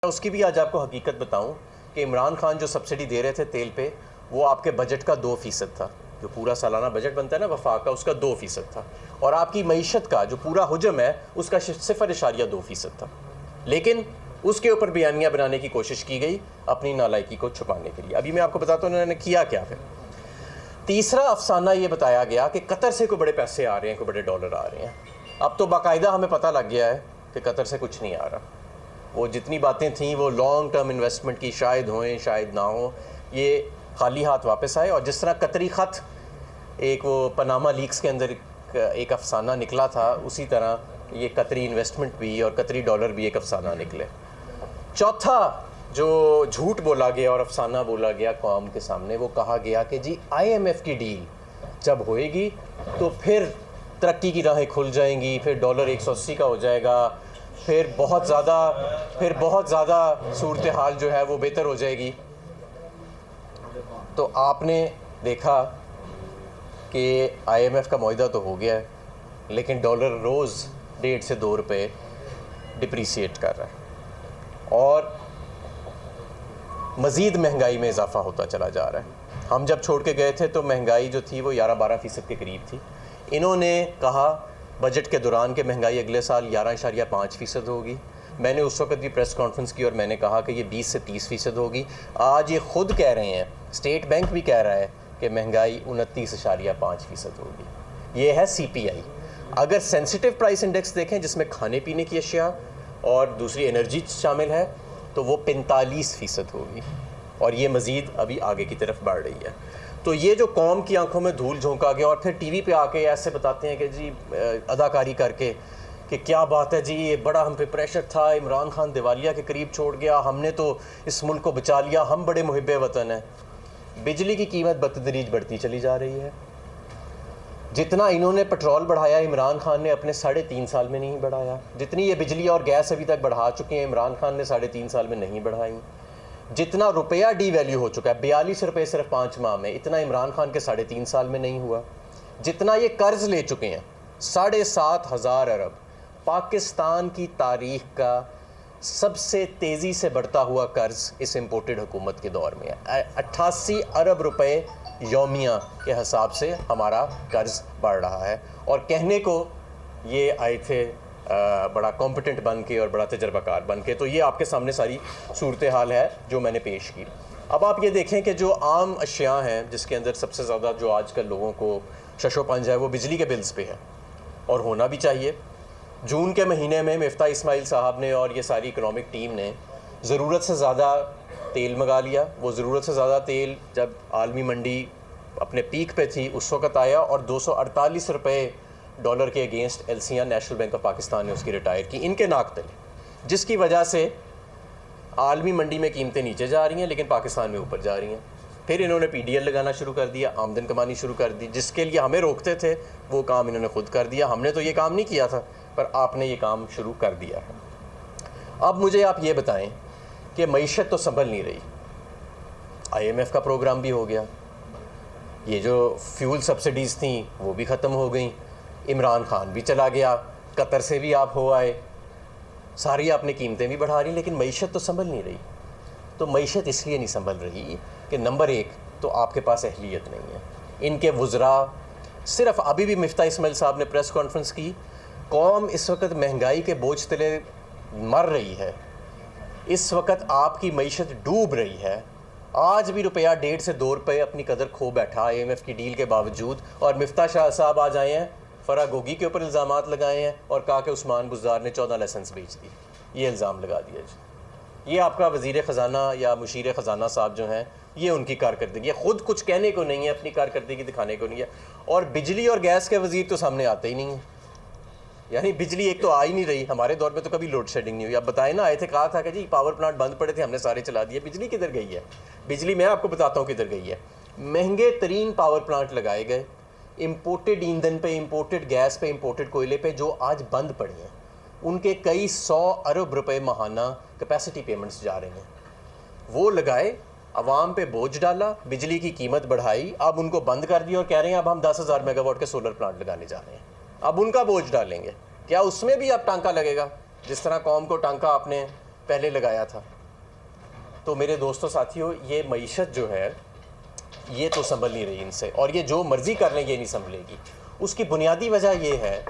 उसकी भी आज आपको हकीकत बताऊं कि इमरान खान जो सब्सिडी दे रहे थे तेल पे, वो आपके बजट का 2% था। जो पूरा सालाना बजट बनता है ना वफाक का, उसका 2% था। और आपकी मईशत का जो पूरा हुजम है उसका 0.2% था। लेकिन उसके ऊपर बयानियाँ बनाने की कोशिश की गई अपनी नालायकी को छुपाने के लिए। अभी मैं आपको बताता हूँ उन्होंने किया क्या। फिर तीसरा अफसाना ये बताया गया कि कतर से कोई बड़े पैसे आ रहे हैं, कोई बड़े डॉलर आ रहे हैं। अब तो बाकायदा हमें पता लग गया है कि कतर से कुछ नहीं आ रहा। वो जितनी बातें थीं वो लॉन्ग टर्म इन्वेस्टमेंट की, शायद होएं शायद ना हो, ये खाली हाथ वापस आए। और जिस तरह कतरी ख़त एक वो पनामा लीक्स के अंदर एक अफसाना निकला था, उसी तरह ये कतरी इन्वेस्टमेंट भी और कतरी डॉलर भी एक अफसाना निकले। चौथा जो झूठ बोला गया और अफसाना बोला गया कौम के सामने, वो कहा गया कि जी IMF की डील जब होएगी तो फिर तरक्की की राहें खुल जाएंगी, फिर डॉलर 180 का हो जाएगा, फिर बहुत ज़्यादा सूरत हाल जो है वो बेहतर हो जाएगी। तो आपने देखा कि IMF का मुआहदा तो हो गया है, लेकिन डॉलर रोज़ 1.5 से 2 रुपये डिप्रीशिएट कर रहा है और मज़ीद महंगाई में इजाफ़ा होता चला जा रहा है। हम जब छोड़ के गए थे तो महंगाई जो थी वो 11-12% के करीब थी। इन्होंने कहा बजट के दौरान कि महंगाई अगले साल 11.5% होगी। मैंने उस वक्त भी प्रेस कॉन्फ्रेंस की और मैंने कहा कि ये 20 से 30% होगी। आज ये ख़ुद कह रहे हैं, स्टेट बैंक भी कह रहा है कि महंगाई 29.5% होगी। ये है CPI। अगर सेंसिटिव प्राइस इंडेक्स देखें जिसमें खाने पीने की अशिया और दूसरी एनर्जी शामिल है तो वो 45% होगी और ये मज़ीद अभी आगे की तरफ बढ़ रही है। तो ये जो कौम की आंखों में धूल झोंका गया और फिर TV पे आके ऐसे बताते हैं कि जी अदाकारी करके कि क्या बात है जी, ये बड़ा हम पे प्रेशर था, इमरान खान दिवालिया के करीब छोड़ गया, हमने तो इस मुल्क को बचा लिया, हम बड़े मुहिब्बे वतन हैं। बिजली की कीमत बतदरीज बढ़ती चली जा रही है। जितना इन्होंने पेट्रोल बढ़ाया इमरान खान ने अपने 3.5 साल में नहीं बढ़ाया। जितनी ये बिजली और गैस अभी तक बढ़ा चुके हैं इमरान खान ने 3.5 साल में नहीं बढ़ाई। जितना रुपया डी वैल्यू हो चुका है 42 रुपये सिर्फ 5 माह में, इतना इमरान खान के 3.5 साल में नहीं हुआ। जितना ये कर्ज ले चुके हैं 7,500 अरब, पाकिस्तान की तारीख का सबसे तेज़ी से बढ़ता हुआ कर्ज इस इम्पोर्टेड हुकूमत के दौर में है। 88 अरब रुपए यौमिया के हिसाब से हमारा कर्ज बढ़ रहा है। और कहने को ये आए थे बड़ा कॉम्पिटेंट बन के और बड़ा तजर्बाकार बन के। तो ये आपके सामने सारी सूरत हाल है जो मैंने पेश की। अब आप ये देखें कि जो आम अशिया हैं जिसके अंदर सबसे ज़्यादा जो आजकल लोगों को शशोपंज है वो बिजली के बिल्स पे है और होना भी चाहिए। जून के महीने में मिफ्ता इस्माइल साहब ने और ये सारी इकनॉमिक टीम ने ज़रूरत से ज़्यादा तेल मंगा लिया। वो ज़रूरत से ज़्यादा तेल जब आलमी मंडी अपने पीक पे थी उस वक़्त आया और 248 रुपये डॉलर के against LCR national bank of Pakistan ने उसकी रिटायर की इनके नाक तले, जिसकी वजह से आलमी मंडी में कीमतें नीचे जा रही हैं लेकिन पाकिस्तान में ऊपर जा रही हैं। फिर इन्होंने PDL लगाना शुरू कर दिया, आमदन कमानी शुरू कर दी। जिसके लिए हमें रोकते थे वो काम इन्होंने खुद कर दिया। हमने तो ये काम नहीं किया था पर आपने ये काम शुरू कर दिया है। अब मुझे आप ये बताएं कि मईशत तो संभल नहीं रही। IMF का प्रोग्राम भी हो गया, ये जो फ्यूल सब्सिडीज़ थी वो भी ख़त्म हो गई, इमरान खान भी चला गया, कतर से भी आप हो आए, सारी आपने कीमतें भी बढ़ा रही, लेकिन मईशत तो संभल नहीं रही। तो मईशत इसलिए नहीं संभल रही कि नंबर 1 तो आपके पास अहलियत नहीं है। इनके वुज़रा सिर्फ अभी भी मिफ्ता इस्माइल साहब ने प्रेस कॉन्फ्रेंस की, कौम इस वक्त महंगाई के बोझ तले मर रही है, इस वक्त आपकी मईशत डूब रही है। आज भी रुपया 1.5 से 2 रुपये अपनी कदर खो बैठा IMF की डील के बावजूद। और मिफ्ता शाह साहब आज आए हैं, फरा गोगी के ऊपर इल्ज़ामात लगाए हैं और कहा कि उस्मान बुज़दार ने 14 लाइसेंस बेच दी। ये इल्ज़ाम लगा दिया जी। ये आपका वज़ीर ख़जाना या मुशीर ख़जाना साहब जो हैं ये उनकी कारकर्दगी है। ख़ुद कुछ कहने को नहीं है, अपनी कारकर्दगी दिखाने को नहीं है। और बिजली और गैस के वज़ीर तो सामने आते ही नहीं है। यानी बिजली एक तो आ ही नहीं रही। हमारे दौर में तो कभी लोड शेडिंग नहीं हुई। अब बताएं ना, आए थे कहा था कि जी पावर प्लांट बंद पड़े थे हमने सारे चला दिए। बिजली किधर गई है? बिजली मैं आपको बताता हूँ किधर गई है। महंगे तरीन पावर प्लांट लगाए गए इम्पोर्टेड ईंधन पे, इम्पोर्टेड गैस पे, इम्पोर्टेड कोयले पे, जो आज बंद पड़े हैं। उनके कई 100 अरब रुपए माहाना कैपेसिटी पेमेंट्स जा रहे हैं। वो लगाए, अवाम पे बोझ डाला, बिजली की कीमत बढ़ाई, अब उनको बंद कर दिया और कह रहे हैं अब हम 10,000 मेगावाट के सोलर प्लांट लगाने जा रहे हैं। अब उनका बोझ डालेंगे। क्या उसमें भी अब टांका लगेगा? जिस तरह कौम को टांका आपने पहले लगाया था। तो मेरे दोस्तों साथियों, ये मईशत जो है ये तो संभल नहीं रही इनसे, और ये जो मर्ज़ी कर लें ये नहीं संभलेगी। उसकी बुनियादी वजह ये है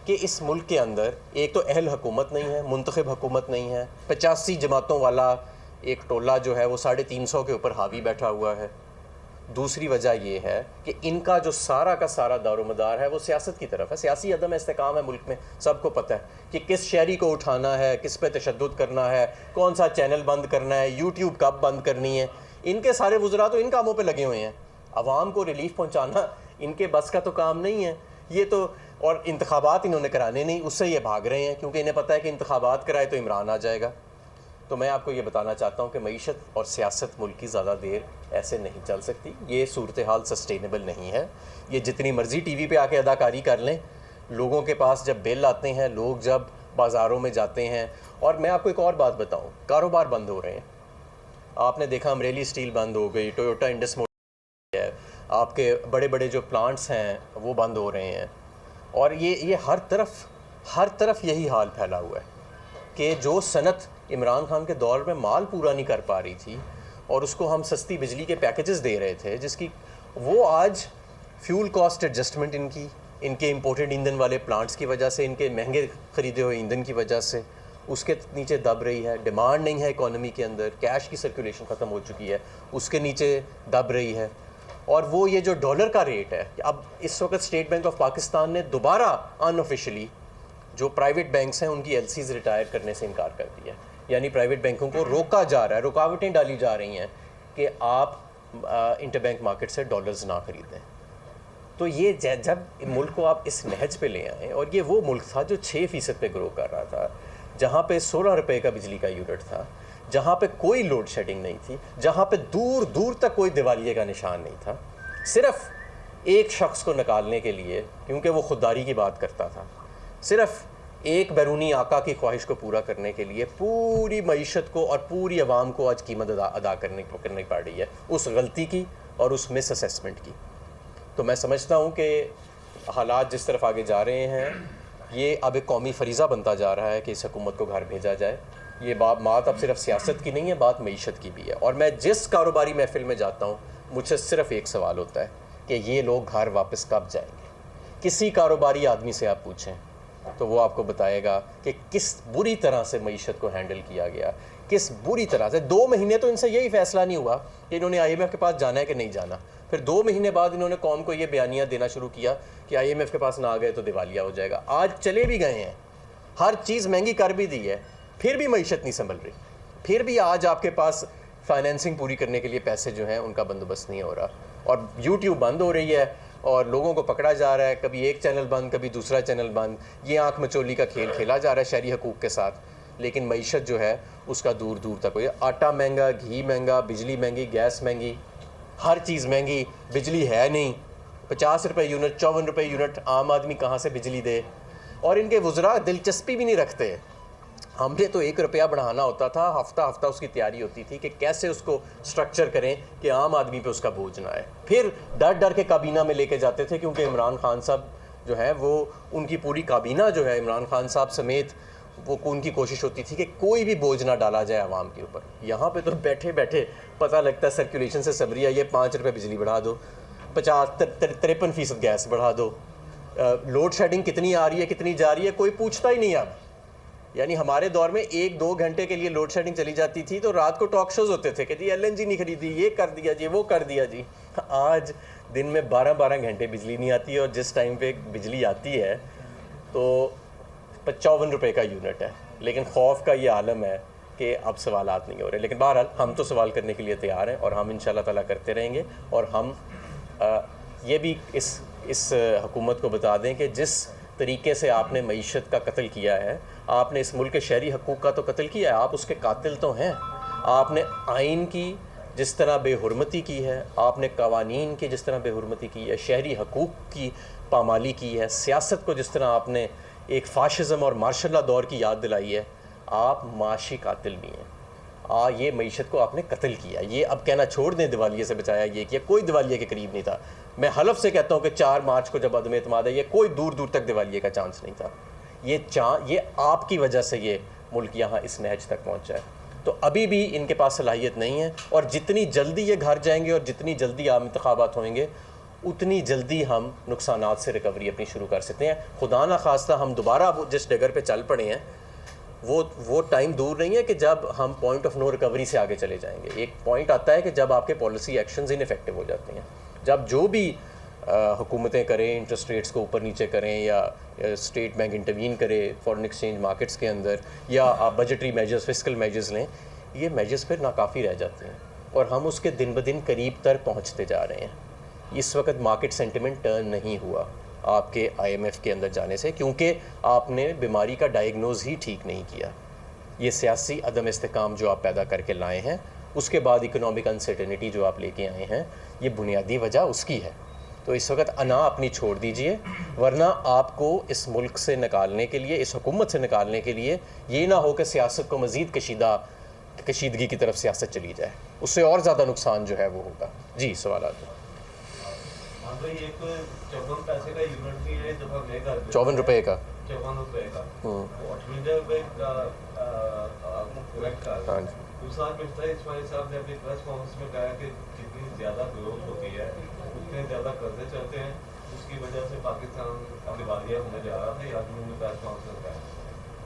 कि इस मुल्क के अंदर एक तो अहल हुकूमत नहीं है, मुंतखब हुकूमत नहीं है। 85 जमातों वाला एक टोला जो है वो 350 के ऊपर हावी बैठा हुआ है। दूसरी वजह ये है कि इनका जो सारा का सारा दारोमदार है वो सियासत की तरफ है। सियासी अदम इस्तेकाम है मुल्क में, सबको पता है कि किस शहरी को उठाना है, किस पे तशद्दुद करना है, कौन सा चैनल बंद करना है, यूट्यूब कब बंद करनी है। इनके सारे वज़रा तो इन कामों पे लगे हुए हैं। अवाम को रिलीफ पहुंचाना इनके बस का तो काम नहीं है ये तो। और इंतखाबात इन्होंने कराने नहीं, उससे ये भाग रहे हैं क्योंकि इन्हें पता है कि इंतखाबात कराए तो इमरान आ जाएगा। तो मैं आपको ये बताना चाहता हूँ कि मईशत और सियासत मुल्क की ज़्यादा देर ऐसे नहीं चल सकती। ये सूरत हाल सस्टेनेबल नहीं है। ये जितनी मर्ज़ी टीवी पे आके अदाकारी कर लें, लोगों के पास जब बिल आते हैं, लोग जब बाज़ारों में जाते हैं। और मैं आपको एक और बात बताऊँ, कारोबार बंद हो रहे हैं। आपने देखा अमरेली स्टील बंद हो गई, टोयोटा इंडस मोटर है, आपके बड़े बड़े जो प्लांट्स हैं वो बंद हो रहे हैं। और ये हर तरफ यही हाल फैला हुआ है कि जो सनत इमरान खान के दौर में माल पूरा नहीं कर पा रही थी और उसको हम सस्ती बिजली के पैकेजेस दे रहे थे, जिसकी वो आज फ्यूल कॉस्ट एडजस्टमेंट इनके इंपोर्टेड ईंधन वाले प्लांट्स की वजह से, इनके महंगे ख़रीदे हुए ईंधन की वजह से उसके नीचे दब रही है। डिमांड नहीं है इकोनॉमी के अंदर, कैश की सर्कुलेशन ख़त्म हो चुकी है, उसके नीचे दब रही है। और वो ये जो डॉलर का रेट है, अब इस वक्त स्टेट बैंक ऑफ पाकिस्तान ने दोबारा अनऑफिशियली जो प्राइवेट बैंक्स हैं उनकी एलसीज रिटायर करने से इनकार कर दिया। यानी प्राइवेट बैंकों को रोका जा रहा है, रुकावटें डाली जा रही हैं कि आप इंटरबैंक मार्केट से डॉलर्स ना खरीदें। तो ये जब मुल्क को आप इस नहज पे ले आए, और ये वो मुल्क था जो 6% पे ग्रो कर रहा था, जहाँ पे 16 रुपये का बिजली का यूनिट था, जहाँ पे कोई लोड शेडिंग नहीं थी, जहाँ पे दूर दूर तक कोई दिवालिये का निशान नहीं था, सिर्फ एक शख्स को निकालने के लिए, क्योंकि वो खुददारी की बात करता था, सिर्फ एक बैरूनी आका की ख्वाहिश को पूरा करने के लिए पूरी मईशत को और पूरी आवाम को आज कीमत अदा करनी पड़ रही है उस गलती की और उस मिस असेसमेंट की। तो मैं समझता हूँ कि हालात जिस तरफ आगे जा रहे हैं, ये अब एक कौमी फरीज़ा बनता जा रहा है कि इस हुकूमत को घर भेजा जाए। ये बात अब सिर्फ सियासत की नहीं है, बात मईशत की भी है। और मैं जिस कारोबारी महफिल में जाता हूँ, मुझसे सिर्फ एक सवाल होता है कि ये लोग घर वापस कब जाएंगे। किसी कारोबारी आदमी से आप पूछें तो वो आपको बताएगा कि किस बुरी तरह से मईशत को हैंडल किया गया, किस बुरी तरह से। 2 महीने तो इनसे यही फैसला नहीं हुआ कि इन्होंने IMF के पास जाना है कि नहीं जाना। फिर 2 महीने बाद इन्होंने कौम को ये बयानियाँ देना शुरू किया कि IMF के पास ना आ गए तो दिवालिया हो जाएगा। आज चले भी गए हैं, हर चीज़ महंगी कर भी दी है, फिर भी मईशत नहीं संभल रही। फिर भी आज आपके पास फाइनेंसिंग पूरी करने के लिए पैसे जो हैं उनका बंदोबस्त नहीं हो रहा। और यूट्यूब बंद हो रही है और लोगों को पकड़ा जा रहा है, कभी एक चैनल बंद, कभी दूसरा चैनल बंद। ये आँख मचोली का खेल खेला जा रहा है शहरी हकूक़ के साथ, लेकिन मईशत जो है उसका दूर दूर तक कोई। आटा महंगा, घी महंगा, बिजली महंगी, गैस महंगी, हर चीज़ महंगी। बिजली है नहीं, 50 रुपये यूनिट, 54 रुपये यूनिट, आम आदमी कहाँ से बिजली दे। और इनके वज़रा दिलचस्पी भी नहीं रखते। हमने तो 1 रुपया बढ़ाना होता था, हफ्ता हफ्ता उसकी तैयारी होती थी कि कैसे उसको स्ट्रक्चर करें कि आम आदमी पे उसका बोझ ना आए। फिर डर डर के काबीना में लेके जाते थे, क्योंकि इमरान खान साहब जो है वो, उनकी पूरी काबीना जो है इमरान खान साहब समेत, वो उनकी कोशिश होती थी कि कोई भी बोझ ना डाला जाए आवाम के ऊपर। यहाँ पे तो बैठे बैठे पता लगता है सर्कुलेशन से सबरी है, ये 5 रुपये बिजली बढ़ा दो, 53% गैस बढ़ा दो, लोड शेडिंग कितनी आ रही है, कितनी जा रही है, कोई पूछता ही नहीं अब। यानी हमारे दौर में 1-2 घंटे के लिए लोड शेडिंग चली जाती थी तो रात को टॉक शोज़ होते थे कि जी LNG नहीं खरीदी, ये कर दिया जी, वो कर दिया जी। आज दिन में 12-12 घंटे बिजली नहीं आती है, और जिस टाइम पे बिजली आती है तो 55 रुपये का यूनिट है। लेकिन खौफ का ये आलम है कि अब सवालात नहीं हो रहे। लेकिन बहरहाल हम तो सवाल करने के लिए तैयार हैं और हम इंशाल्लाह ताला करते रहेंगे। और हम ये भी इस हुकूमत को बता दें कि जिस तरीके से आपने मईशत का कत्ल किया है, आपने इस मुल्क के शहरी हकूक़ का तो कत्ल किया है, आप उसके कातिल तो हैं। आपने आइन की जिस तरह बेहुरमती की है, आपने कवानीन की जिस तरह बेहुरमती की है, शहरी हकूक़ की पामाली की है, सियासत को जिस तरह आपने एक फ़ाशिज़म और मार्शल लॉ दौर की याद दिलाई है, आप माशी कातिल भी हैं। ये मईशत को आपने कत्ल किया। ये अब कहना छोड़ दें दिवालिये से बचाया, ये किया, कोई दिवालिये के करीब नहीं था। मैं हलफ से कहता हूँ कि 4 मार्च को जब अदम एतमाद है, ये कोई दूर दूर तक दिवालिये का चांस नहीं था। ये आपकी वजह से ये मुल्क यहाँ इस नहज तक पहुँचा है। तो अभी भी इनके पास सलाहियत नहीं है, और जितनी जल्दी ये घर जाएंगे और जितनी जल्दी आम इंतखाबात होंगे उतनी जल्दी हम नुकसानात से रिकवरी अपनी शुरू कर सकते हैं। खुदा ना खास्ता हम दोबारा जिस डगर पे चल पड़े हैं वो टाइम दूर नहीं है कि जब हम पॉइंट ऑफ नो रिकवरी से आगे चले जाएंगे। एक पॉइंट आता है कि जब आपके पॉलिसी एक्शंस इनफेक्टिव हो जाते हैं, जब जो भी हुकूमतें करें, इंटरेस्ट रेट्स को ऊपर नीचे करें, या स्टेट बैंक इंटरवीन करे फॉरेन एक्सचेंज मार्केट्स के अंदर, या आप बजटरी मेजर्स, फिस्कल मेजर्स लें, ये मेजर्स फिर नाकाफ़ी रह जाते हैं और हम उसके दिन ब दिन करीब तर पहुँचते जा रहे हैं। इस वक्त मार्केट सेंटिमेंट टर्न नहीं हुआ आपके IMF के अंदर जाने से, क्योंकि आपने बीमारी का डायग्नोज ही ठीक नहीं किया। ये सियासी अदम इस्तेकाम जो आप पैदा करके लाए हैं, उसके बाद इकोनॉमिक अनसर्टेनिटी जो आप लेके आए हैं, ये बुनियादी वजह उसकी है। तो इस वक्त अना अपनी छोड़ दीजिए, वरना आपको इस मुल्क से निकालने के लिए, इस हुकूमत से निकालने के लिए, ये ना हो कि सियासत को मज़ीद कशीदगी की तरफ सियासत चली जाए, उससे और ज़्यादा नुकसान जो है वो होगा। जी, सवाल आता है। भाई एक 54 पैसे का यूनिट भी है जब हम लेकर 54 रुपये का 54 रुपये का 58 रुपये का करेक्ट था। हाँ जी। दूसरा मिफ्ताह इस्माइल साहब ने अपनी प्रेस कॉन्फ्रेंस में कहा कि जितनी ज़्यादा ग्रोथ होती है उतने ज़्यादा कर्जे चलते हैं, उसकी वजह से पाकिस्तान दिवालिया होने जा रहा था। आज उन्होंने प्रेस कॉन्फ्रेंस का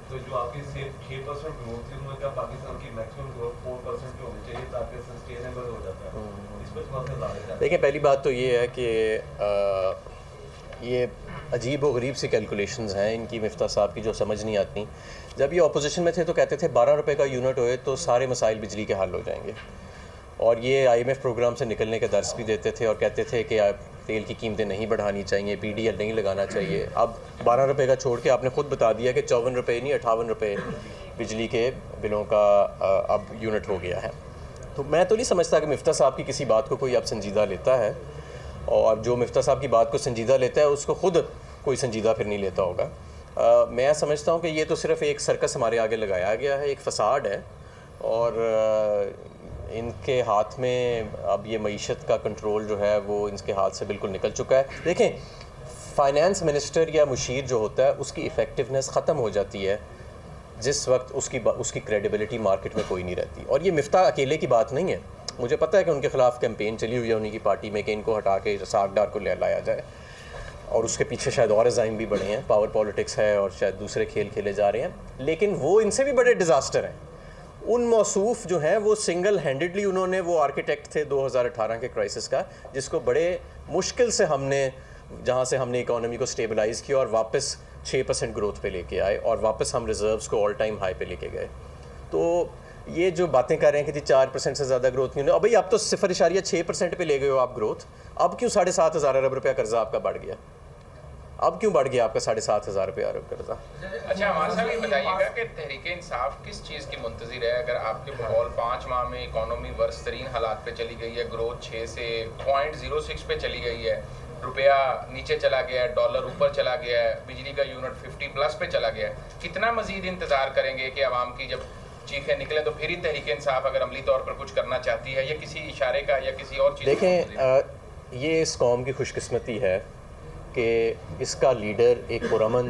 तो जो आपकी 6% ग्रोथ थी, उन्होंने कहा पाकिस्तान की मैक्सिमम ग्रोथ 4% पे होनी चाहिए ताकि सस्टेनेबल हो जाता है। इस पर थोड़ा सा ज़्यादा देखिए, पहली बात तो ये है कि ये अजीब व गरीब सी कैलकुलेशंस हैं इनकी, मिफ्ता साहब की, जो समझ नहीं आती। जब ये अपोजिशन में थे तो कहते थे 12 रुपये का यूनिट होए तो सारे मसाइल बिजली के हल हो जाएंगे, और ये IMF प्रोग्राम से निकलने के दर्स भी देते थे और कहते थे कि तेल की कीमतें नहीं बढ़ानी चाहिए, PDL नहीं लगाना चाहिए। अब 12 रुपये का छोड़ के आपने ख़ुद बता दिया कि 54 रुपये नहीं 58 रुपये बिजली के बिलों का अब यूनिट हो गया है। तो मैं तो नहीं समझता कि मिफ्ता साहब की किसी बात को कोई अब संजीदा लेता है, और जो मिफ्ता साहब की बात को संजीदा लेता है उसको ख़ुद कोई संजीदा फिर नहीं लेता होगा। मैं समझता हूँ कि ये तो सिर्फ़ एक सर्कस हमारे आगे लगाया गया है, एक फसाड है, और इनके हाथ में अब ये मईशत का कंट्रोल जो है वो इनके हाथ से बिल्कुल निकल चुका है। देखें, फ़ाइनेंस मिनिस्टर या मुशीर जो होता है उसकी इफ़ेक्टिवनेस ख़त्म हो जाती है जिस वक्त उसकी क्रेडिबिलिटी मार्केट में कोई नहीं रहती। और ये मिफ्ता अकेले की बात नहीं है, मुझे पता है कि उनके ख़िलाफ़ कैंपेन चली हुई है उन्हीं की पार्टी में कि इनको हटा के सागडार को ले लाया जाए, और उसके पीछे शायद और अज़ाइम भी बड़े हैं, पावर पॉलिटिक्स है और शायद दूसरे खेल खेले जा रहे हैं। लेकिन वो इनसे भी बड़े डिज़ास्टर हैं। उन मौसूफ़ जो हैं वो सिंगल हैंडेडली उन्होंने, वो आर्किटेक्ट थे 2018 के क्राइसिस का, जिसको बड़े मुश्किल से जहाँ से हमने इकोनॉमी को स्टेबलाइज़ किया और वापस 6% ग्रोथ पे लेके आए, और वापस हम रिज़र्व्स को ऑल टाइम हाई पे लेके गए। तो ये जो बातें कर रहे हैं कि 4% से ज़्यादा ग्रोथ नहीं हुई, अब भाई आप तो 0.6% पे ले गए हो आप ग्रोथ, अब क्यों 7,500 अरब रुपया कर्जा आपका बढ़ गया? अब क्यों बढ़ गया आपका 7,500 रुपया अरब कर्जा? अच्छा, हमारे साहब ये बताइएगा कि तहरीक इंसाफ किस चीज़ की मुंतज़िर है? अगर आपके बकौल 5 माह में इकॉनमी वर्स्ट तरीन हालात पे चली गई है, ग्रोथ 6 से 0.06 पे चली गई है, रुपया नीचे चला गया है, डॉलर ऊपर चला गया है, बिजली का यूनिट 50+ पे चला गया है, कितना मज़ीद इंतज़ार करेंगे कि आवाम की जब चीखें निकले तो फिर ही तहरीक इंसाफ अगर अमली तौर पर कुछ करना चाहती है, या किसी इशारे का या किसी और चीज़? देखें, ये इस कौम की खुशकिस्मती है कि इसका लीडर एक पुरअमन